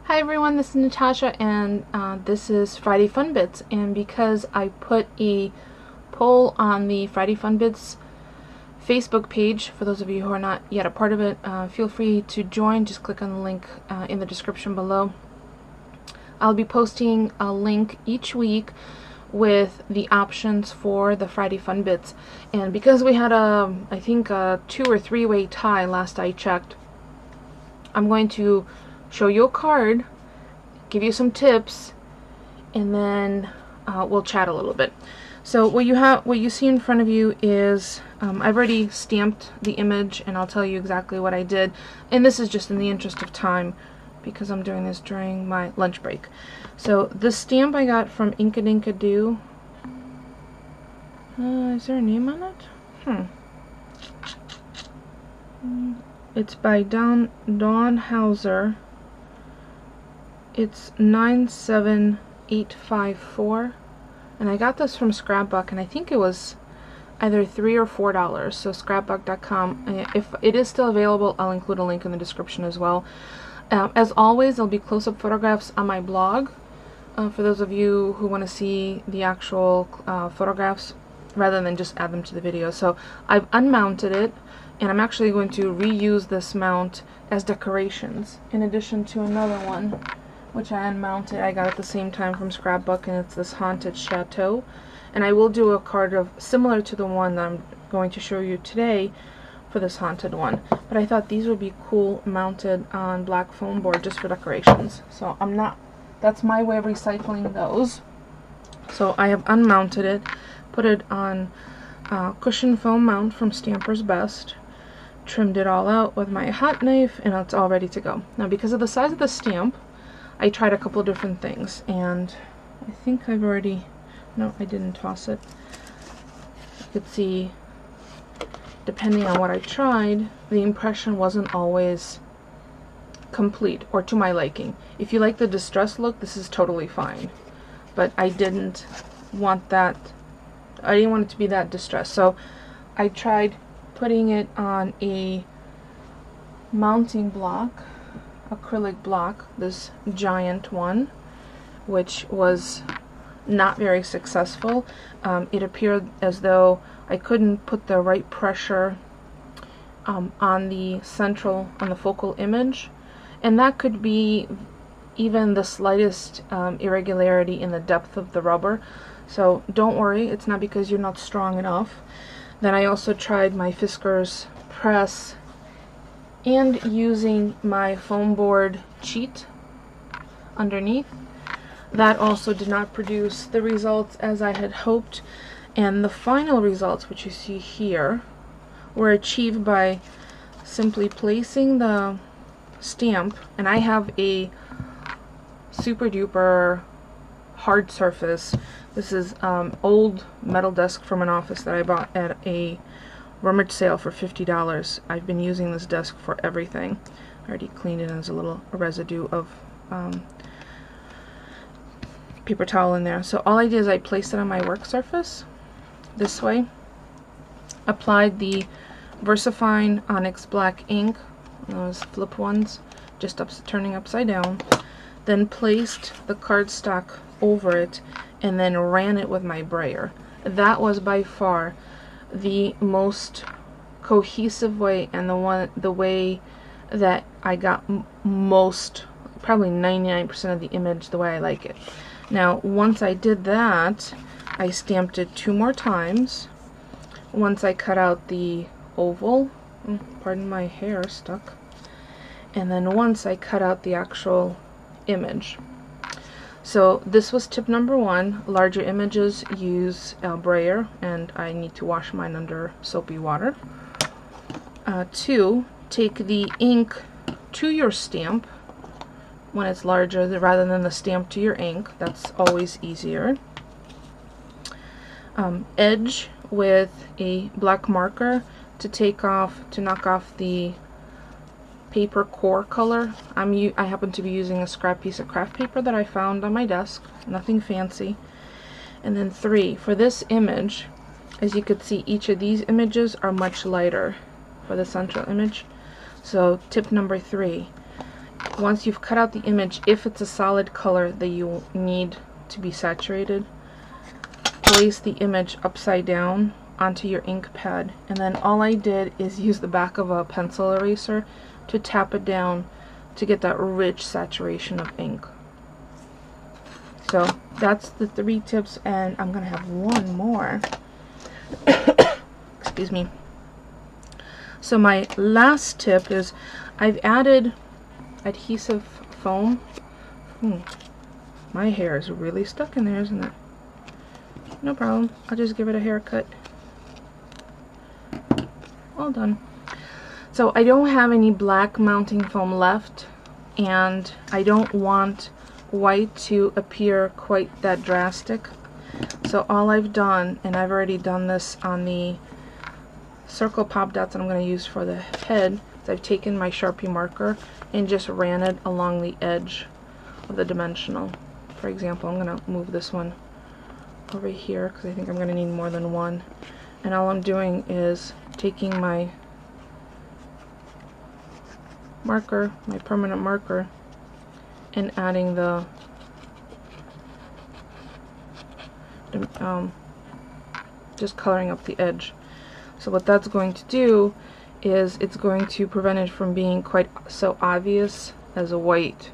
Hi everyone, this is Natasha, and this is Friday Funbits. And because I put a poll on the Friday Funbits Facebook page, for those of you who are not yet a part of it, feel free to join. Just click on the link in the description below. I'll be posting a link each week with the options for the Friday Funbits. And because we had I think a 2 or 3 way tie last I checked, I'm going to show you a card, give you some tips, and then we'll chat a little bit. So what you see in front of you is I've already stamped the image, and I'll tell you exactly what I did. And this is just in the interest of time because I'm doing this during my lunch break. So the stamp I got from Inkadinkado. Is there a name on it? It's by Dawn Hauser. It's 97854, and I got this from Scrapbook, and I think it was either $3 or $4. So scrapbook.com. If it is still available, I'll include a link in the description as well. As always, there'll be close-up photographs on my blog for those of you who want to see the actual photographs rather than just add them to the video. So I've unmounted it, and I'm actually going to reuse this mount as decorations in addition to another one which I unmounted. I got at the same time from Scrapbook, and it's this haunted chateau. And I will do a card similar to the one that I'm going to show you today for this haunted one. But I thought these would be cool mounted on black foam board just for decorations. So that's my way of recycling those. So I have unmounted it, put it on cushion foam mount from Stamper's Best, trimmed it all out with my hot knife, and it's all ready to go. Now, because of the size of the stamp, I tried a couple of different things, and I think I've already, no, I didn't toss it. You could see, depending on what I tried, the impression wasn't always complete or to my liking. If you like the distressed look, this is totally fine, but I didn't want that. I didn't want it to be that distressed, so I tried putting it on a mounting block, acrylic block, this giant one, which was not very successful. It appeared as though I couldn't put the right pressure on the focal image, and that could be even the slightest irregularity in the depth of the rubber. So don't worry, it's not because you're not strong enough. Then I also tried my Fiskars press and using my foam board cheat underneath. That also did not produce the results as I had hoped, and the final results, which you see here, were achieved by simply placing the stamp, and I have a super duper hard surface. This is old metal desk from an office that I bought at a rummage sale for $50. I've been using this desk for everything. I already cleaned it, and there's a little residue of paper towel in there. So all I did is I placed it on my work surface this way, applied the VersaFine Onyx Black ink, those flip ones, just turning upside down, then placed the cardstock over it, and then ran it with my brayer. That was by far the most cohesive way, and the way that I got most, probably 99% of the image the way I like it. Now, once I did that, I stamped it 2 more times. Once I cut out the oval, pardon my hair stuck, and then once I cut out the actual image. So this was tip number 1. Larger images use a brayer, and I need to wash mine under soapy water. 2, take the ink to your stamp when it's larger rather than the stamp to your ink. That's always easier. Edge with a black marker to knock off the paper core color. I happen to be using a scrap piece of craft paper that I found on my desk, nothing fancy. And then 3, for this image, as you could see, each of these images are much lighter for the central image. So tip number 3, once you've cut out the image, if it's a solid color that you need to be saturated, place the image upside down onto your ink pad, and then all I did is use the back of a pencil eraser to tap it down to get that rich saturation of ink. So that's the 3 tips, and I'm gonna have one more. Excuse me. So my last tip is I've added adhesive foam. My hair is really stuck in there, isn't it? No problem. I'll just give it a haircut. All done. So I don't have any black mounting foam left, and I don't want white to appear quite that drastic. So all I've done, and I've already done this on the circle pop dots that I'm going to use for the head, is I've taken my Sharpie marker and just ran it along the edge of the dimensional. For example, I'm going to move this one over here because I think I'm going to need more than one. And all I'm doing is taking my marker, my permanent marker, and adding the just coloring up the edge. So what that's going to do is it's going to prevent it from being quite so obvious as a white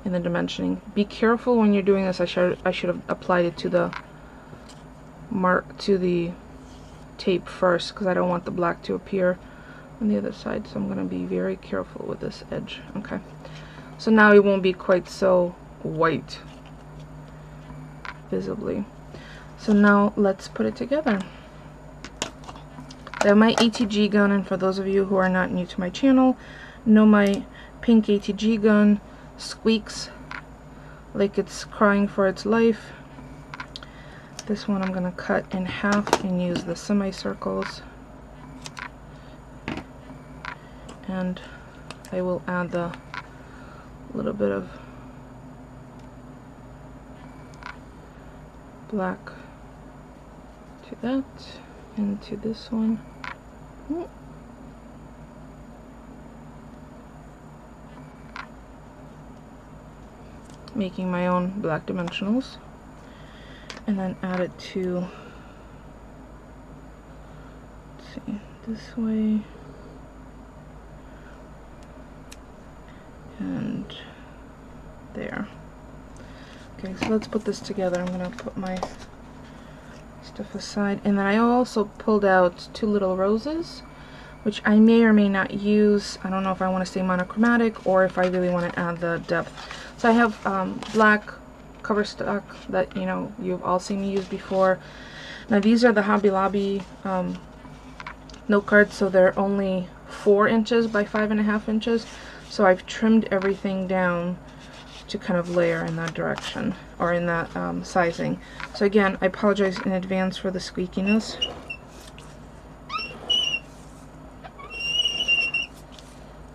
in the dimensioning. Be careful when you're doing this. I should have applied it to the tape first, because I don't want the black to appear on the other side. So I'm going to be very careful with this edge. Okay. So now it won't be quite so white visibly. So now let's put it together. I have my ATG gun, and for those of you who are not new to my channel, know my pink ATG gun squeaks like it's crying for its life. This one I'm going to cut in half and use the semicircles, and I will add the little bit of black to that and to this one. Making my own black dimensionals, and then add it to, let's see, this way and there. Okay, so let's put this together. I'm going to put my stuff aside, and then I also pulled out 2 little roses, which I may or may not use. I don't know if I want to stay monochromatic or if I really want to add the depth. So I have black cover stock that, you know, you've all seen me use before. Now these are the Hobby Lobby note cards, so they're only 4 inches by 5.5 inches. So I've trimmed everything down to kind of layer in that direction, or in that sizing. So again, I apologize in advance for the squeakiness.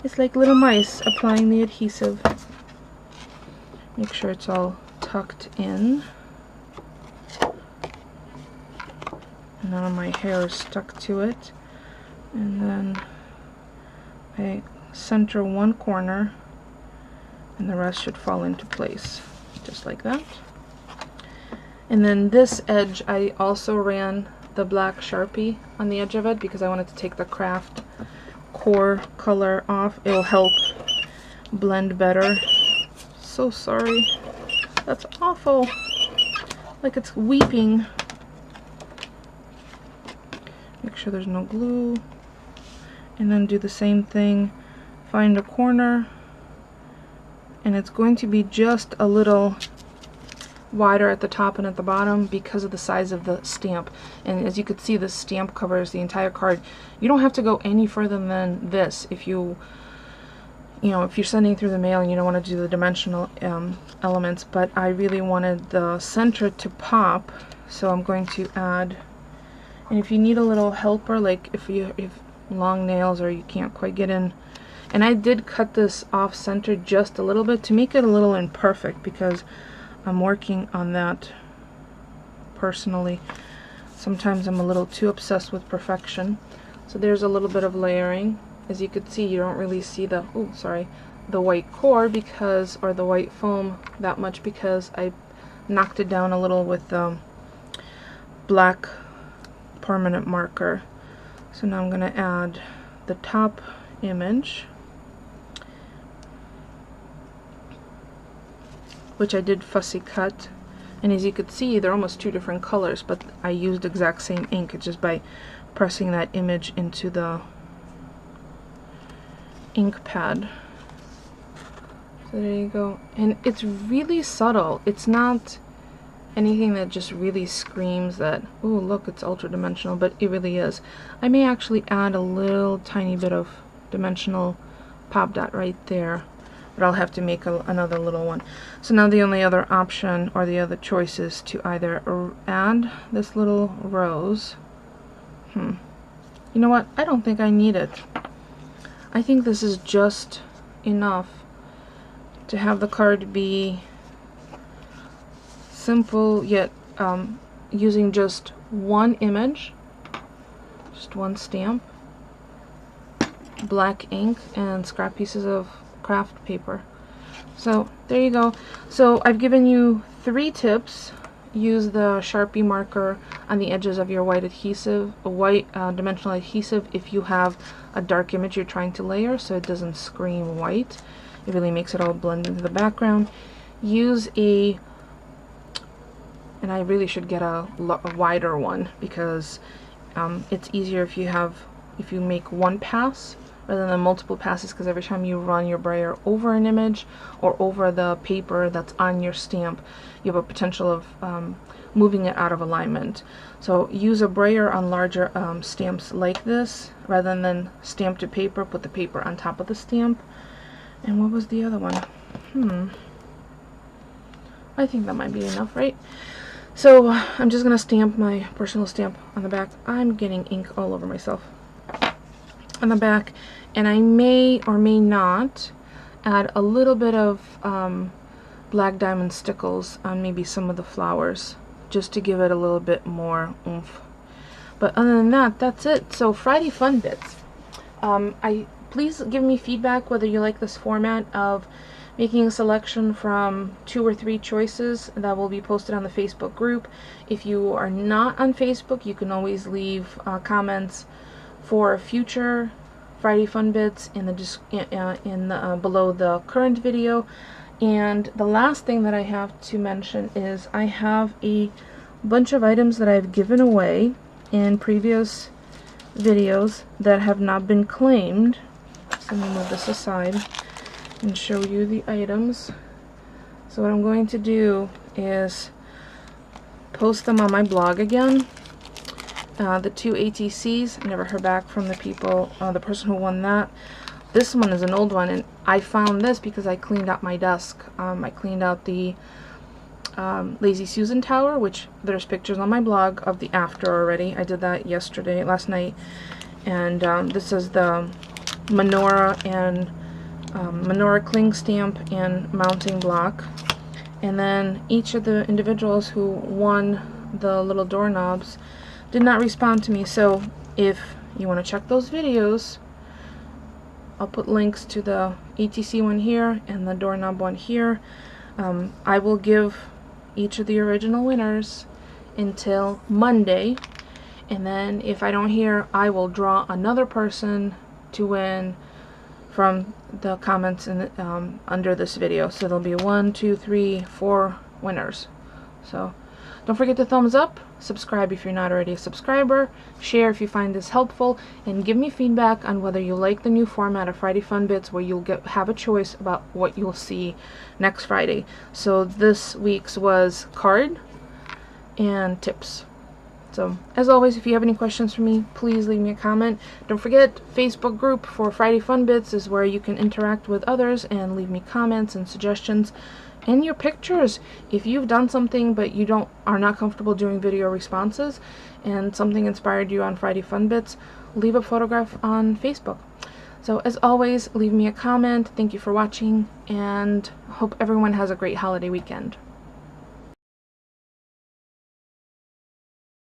It's like little mice applying the adhesive. Make sure it's all tucked in. None of my hair is stuck to it. And then I center one corner, and the rest should fall into place, just like that. And then this edge, I also ran the black Sharpie on the edge of it because I wanted to take the craft core color off. It'll help blend better. So sorry. That's awful. Like it's weeping. Make sure there's no glue. And then do the same thing. Find a corner. And it's going to be just a little wider at the top and at the bottom because of the size of the stamp. And as you can see, the stamp covers the entire card. You don't have to go any further than this if you know, if you're sending through the mail and you don't want to do the dimensional elements, but I really wanted the center to pop, so I'm going to add, and if you need a little helper, like if you have long nails or you can't quite get in, and I did cut this off center just a little bit to make it a little imperfect because I'm working on that personally. Sometimes I'm a little too obsessed with perfection. So there's a little bit of layering. As you can see, you don't really see the the white core because, or the white foam that much because I knocked it down a little with the black permanent marker. So now I'm going to add the top image, which I did fussy cut, and as you could see they're almost two different colors, but I used exact same ink just by pressing that image into the ink pad. So there you go, and it's really subtle. It's not anything that just really screams that, oh look, it's ultra dimensional, but it really is. I may actually add a little tiny bit of dimensional pop dot right there, but I'll have to make another little one. So now the only other option, or the other choice, is to either add this little rose. You know what? I don't think I need it. I think this is just enough to have the card be simple, yet using just one image, just one stamp, black ink, and scrap pieces of craft paper. So there you go. So I've given you 3 tips. Use the Sharpie marker on the edges of your white adhesive, dimensional adhesive, if you have a dark image you're trying to layer, so it doesn't scream white. It really makes it all blend into the background. Use a, and I really should get a wider one, because it's easier if you make one pass rather than multiple passes, because every time you run your brayer over an image or over the paper that's on your stamp, you have a potential of moving it out of alignment. So use a brayer on larger stamps like this, rather than stamp to paper, put the paper on top of the stamp. And what was the other one? I think that might be enough, right? So I'm just gonna stamp my personal stamp on the back. I'm getting ink all over myself on the back, and I may or may not add a little bit of black diamond stickles on maybe some of the flowers, just to give it a little bit more oomph. But other than that, that's it. So Friday Fun Bits. Please give me feedback whether you like this format of making a selection from 2 or 3 choices that will be posted on the Facebook group. If you are not on Facebook, you can always leave comments for future Friday Fun Bits in the below the current video. And the last thing that I have to mention is I have a bunch of items that I've given away in previous videos that have not been claimed. So let me move this aside and show you the items. So what I'm going to do is post them on my blog again. The 2 ATCs, I never heard back from the people, the person who won that. This one is an old one, and I found this because I cleaned out my desk. I cleaned out the Lazy Susan tower, which there's pictures on my blog of the after already. I did that last night. And this is the menorah and menorah cling stamp and mounting block. And then each of the individuals who won the little doorknobs did not respond to me. So if you want to check those videos, I'll put links to the ATC one here and the doorknob one here. I will give each of the original winners until Monday, and then if I don't hear, I will draw another person to win from the comments in the, under this video. So there'll be 1, 2, 3, 4 winners. So don't forget to thumbs up, subscribe if you're not already a subscriber, share if you find this helpful, and give me feedback on whether you like the new format of Friday Fun Bits, where you'll have a choice about what you'll see next Friday. So this week's was card and tips. So as always, if you have any questions for me, please leave me a comment. Don't forget, Facebook group for Friday Fun Bits is where you can interact with others and leave me comments and suggestions. And your pictures, if you've done something but you are not comfortable doing video responses and something inspired you on Friday Fun Bits, leave a photograph on Facebook. So as always, leave me a comment. Thank you for watching, and hope everyone has a great holiday weekend.